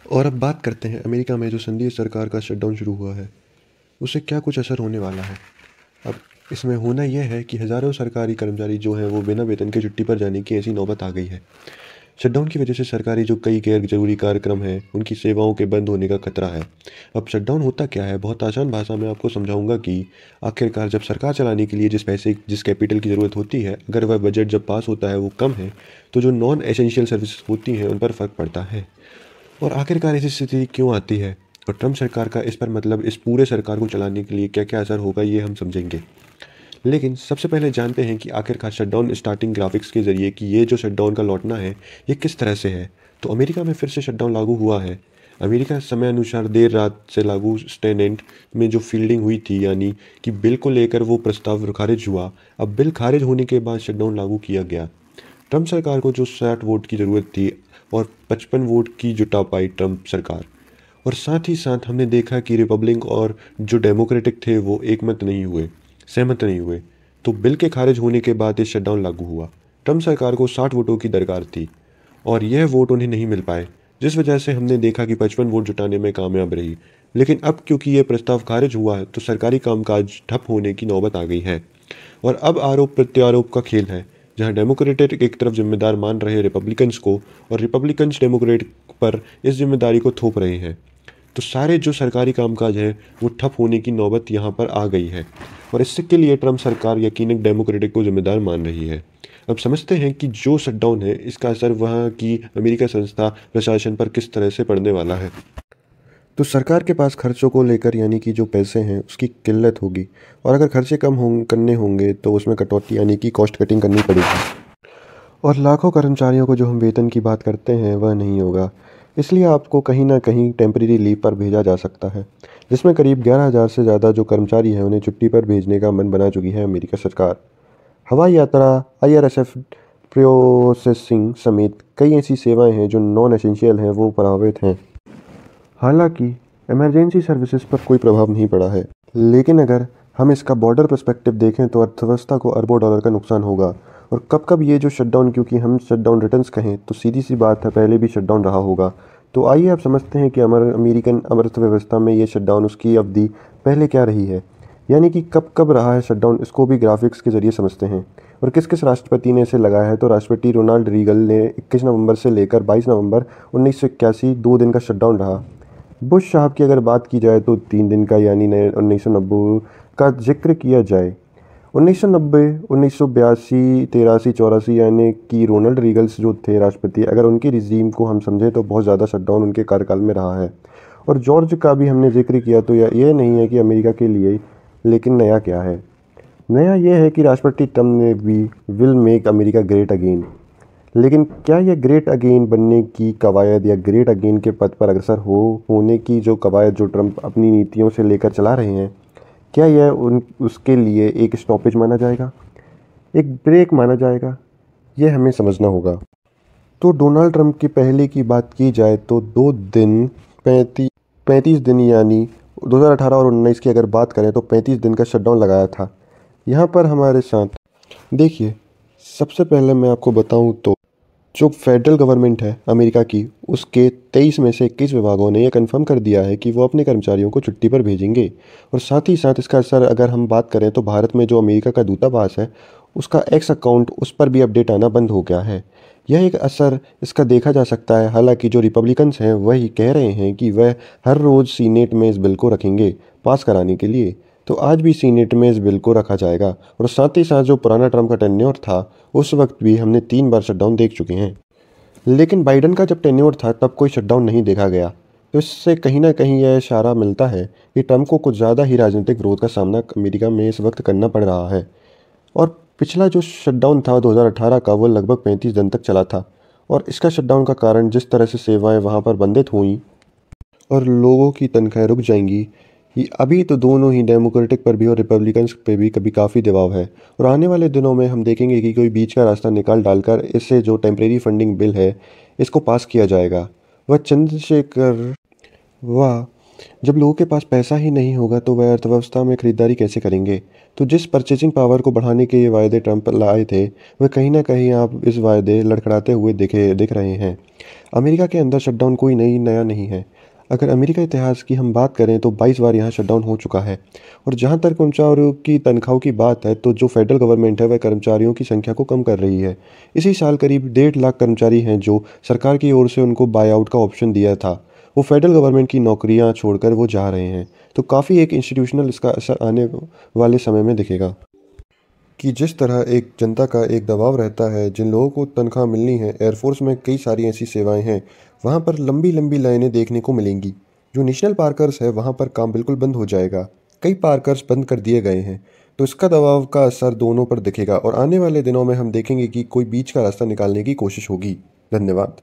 और अब बात करते हैं अमेरिका में जो संघीय सरकार का शटडाउन शुरू हुआ है, उससे क्या कुछ असर होने वाला है। अब इसमें होना यह है कि हज़ारों सरकारी कर्मचारी जो हैं वो बिना वेतन के छुट्टी पर जाने की ऐसी नौबत आ गई है। शटडाउन की वजह से सरकारी जो कई गैर जरूरी कार्यक्रम हैं उनकी सेवाओं के बंद होने का खतरा है। अब शटडाउन होता क्या है, बहुत आसान भाषा में आपको समझाऊंगा कि आखिरकार जब सरकार चलाने के लिए जिस कैपिटल की ज़रूरत होती है, अगर वह बजट जब पास होता है वो कम है, तो जो नॉन एसेंशियल सर्विस होती हैं उन पर फ़र्क पड़ता है। और आखिरकार ऐसी स्थिति क्यों आती है और ट्रम्प सरकार का इस पर मतलब इस पूरे सरकार को चलाने के लिए क्या क्या असर होगा, ये हम समझेंगे। लेकिन सबसे पहले जानते हैं कि आखिरकार शटडाउन स्टार्टिंग ग्राफिक्स के जरिए कि ये जो शटडाउन का लौटना है ये किस तरह से है। तो अमेरिका में फिर से शटडाउन लागू हुआ है। अमेरिका समय अनुसार देर रात से लागू स्टेनेंट में जो फील्डिंग हुई थी, यानी कि बिल को लेकर वो प्रस्ताव खारिज हुआ। अब बिल खारिज होने के बाद शटडाउन लागू किया गया। ट्रम्प सरकार को जो 60 वोट की ज़रूरत थी और 55 वोट की जुटा पाई ट्रम्प सरकार। और साथ ही साथ हमने देखा कि रिपब्लिक और जो डेमोक्रेटिक थे वो एकमत नहीं हुए, सहमत नहीं हुए। तो बिल के खारिज होने के बाद ये शटडाउन लागू हुआ। ट्रम्प सरकार को 60 वोटों की दरकार थी और यह वोट उन्हें नहीं मिल पाए, जिस वजह से हमने देखा कि 55 वोट जुटाने में कामयाब रही। लेकिन अब क्योंकि ये प्रस्ताव खारिज हुआ है तो सरकारी कामकाज ठप होने की नौबत आ गई है। और अब आरोप प्रत्यारोप का खेल है, जहां डेमोक्रेट एक तरफ जिम्मेदार मान रहे रिपब्लिकन्स को और रिपब्लिकन्स डेमोक्रेट पर इस जिम्मेदारी को थोप रहे हैं। तो सारे जो सरकारी कामकाज है वो ठप होने की नौबत यहाँ पर आ गई है और इससे के लिए ट्रम्प सरकार यकीनन डेमोक्रेटिक को जिम्मेदार मान रही है। अब समझते हैं कि जो शटडाउन है इसका असर वहाँ की अमेरिका संस्था प्रशासन पर किस तरह से पड़ने वाला है। तो सरकार के पास खर्चों को लेकर यानी कि जो पैसे हैं उसकी किल्लत होगी और अगर खर्चे कम करने होंगे तो उसमें कटौती यानी कि कॉस्ट कटिंग करनी पड़ेगी। और लाखों कर्मचारियों को जो हम वेतन की बात करते हैं वह नहीं होगा। इसलिए आपको कहीं ना कहीं टेम्परेरी लीव पर भेजा जा सकता है, जिसमें करीब 11,000 से ज़्यादा जो कर्मचारी हैं उन्हें छुट्टी पर भेजने का मन बना चुकी है अमेरिका सरकार। हवाई यात्रा, आईआरएसएफ प्रोसेसिंग समेत कई ऐसी सेवाएं हैं जो नॉन एसेंशियल हैं वो प्रभावित हैं। हालांकि इमरजेंसी सर्विसेज पर कोई प्रभाव नहीं पड़ा है, लेकिन अगर हम इसका बॉर्डर पर्सपेक्टिव देखें तो अर्थव्यवस्था को अरबों डॉलर का नुकसान होगा। और कब कब ये जो शटडाउन, क्योंकि हम शटडाउन रिटर्न्स कहें तो सीधी सी बात है पहले भी शटडाउन रहा होगा। तो आइए आप समझते हैं कि हमारे अमेरिकन अर्थव्यवस्था में ये शटडाउन उसकी अवधि पहले क्या रही है, यानी कि कब कब रहा है शटडाउन, इसको भी ग्राफिक्स के जरिए समझते हैं। और किस किस राष्ट्रपति ने इसे लगाया है, तो राष्ट्रपति रोनाल्ड रीगन ने 21 नवंबर से लेकर 22 नवंबर 1981 2 दिन का शटडाउन रहा। बुश साहब की अगर बात की जाए तो 3 दिन का, यानी 1990 का जिक्र किया जाए 1990, 1982, 83, 84, यानी कि रोनाल्ड रीगन्स जो थे राष्ट्रपति, अगर उनकी रिजीम को हम समझें तो बहुत ज़्यादा शटडाउन उनके कार्यकाल में रहा है। और जॉर्ज का भी हमने जिक्र किया तो यह नहीं है कि अमेरिका के लिए, लेकिन नया क्या है? नया यह है कि राष्ट्रपति ट्रम्प ने भी will make America great again. लेकिन क्या यह ग्रेट अगेन बनने की कवायद या ग्रेट अगेन के पद पर अग्रसर होने की जो कवायद जो ट्रम्प अपनी नीतियों से लेकर चला रहे हैं, क्या यह उसके लिए एक स्टॉपेज माना जाएगा, एक ब्रेक माना जाएगा? यह हमें समझना होगा। तो डोनाल्ड ट्रंप की पहले की बात की जाए तो 2 दिन 35 दिन, यानी 2018 और 19 की अगर बात करें तो 35 दिन का शटडाउन लगाया था। यहाँ पर हमारे साथ देखिए, सबसे पहले मैं आपको बताऊँ तो जो फेडरल गवर्नमेंट है अमेरिका की, उसके 23 में से 21 विभागों ने यह कंफर्म कर दिया है कि वो अपने कर्मचारियों को छुट्टी पर भेजेंगे। और साथ ही साथ इसका असर अगर हम बात करें तो भारत में जो अमेरिका का दूतावास है उसका एक्स अकाउंट, उस पर भी अपडेट आना बंद हो गया है। यह एक असर इसका देखा जा सकता है। हालांकि जो रिपब्लिकन्स हैं वही कह रहे हैं कि वह हर रोज़ सीनेट में इस बिल को रखेंगे पास कराने के लिए, तो आज भी सीनेट में इस बिल को रखा जाएगा। और साथ ही साथ जो पुराना ट्रम्प का टेन्योर था उस वक्त भी हमने 3 बार शटडाउन देख चुके हैं, लेकिन बाइडन का जब टेन्योर था तब कोई शटडाउन नहीं देखा गया। तो इससे कहीं ना कहीं यह इशारा मिलता है कि ट्रम्प को कुछ ज़्यादा ही राजनीतिक विरोध का सामना अमेरिका में इस वक्त करना पड़ रहा है। और पिछला जो शटडाउन था 2018 का, वो लगभग 35 दिन तक चला था। और इसका शटडाउन का कारण जिस तरह से सेवाएं वहाँ पर बंदित हुई और लोगों की तनख्वाहें रुक जाएंगी, ये अभी तो दोनों ही डेमोक्रेटिक पर भी और रिपब्लिकन्स पे भी कभी काफ़ी दबाव है। और आने वाले दिनों में हम देखेंगे कि कोई बीच का रास्ता निकाल डालकर इससे जो टेम्परेरी फंडिंग बिल है इसको पास किया जाएगा। वह जब लोगों के पास पैसा ही नहीं होगा तो वह अर्थव्यवस्था में खरीदारी कैसे करेंगे? तो जिस परचेजिंग पावर को बढ़ाने के ये वायदे ट्रंप लाए थे, वह कहीं न कहीं आप इस वायदे लड़खड़ाते हुए दिख रहे हैं। अमेरिका के अंदर शटडाउन कोई नया नहीं है। अगर अमेरिका इतिहास की हम बात करें तो 22 बार यहाँ शटडाउन हो चुका है। और जहाँ तक कर्मचारियों की तनख्वाहों की बात है, तो जो फेडरल गवर्नमेंट है वह कर्मचारियों की संख्या को कम कर रही है। इसी साल करीब 1.5 लाख कर्मचारी हैं जो सरकार की ओर से उनको बाय आउट का ऑप्शन दिया था। वो फेडरल गवर्नमेंट की नौकरियां छोड़कर वो जा रहे हैं। तो काफ़ी एक इंस्टीट्यूशनल इसका असर आने वाले समय में दिखेगा कि जिस तरह एक जनता का एक दबाव रहता है, जिन लोगों को तनख्वाह मिलनी है, एयरफोर्स में कई सारी ऐसी सेवाएं हैं, वहाँ पर लंबी लंबी लाइनें देखने को मिलेंगी। जो नेशनल पार्कर्स है वहाँ पर काम बिल्कुल बंद हो जाएगा। कई पार्कर्स बंद कर दिए गए हैं। तो इसका दबाव का असर दोनों पर दिखेगा और आने वाले दिनों में हम देखेंगे कि कोई बीच का रास्ता निकालने की कोशिश होगी। धन्यवाद।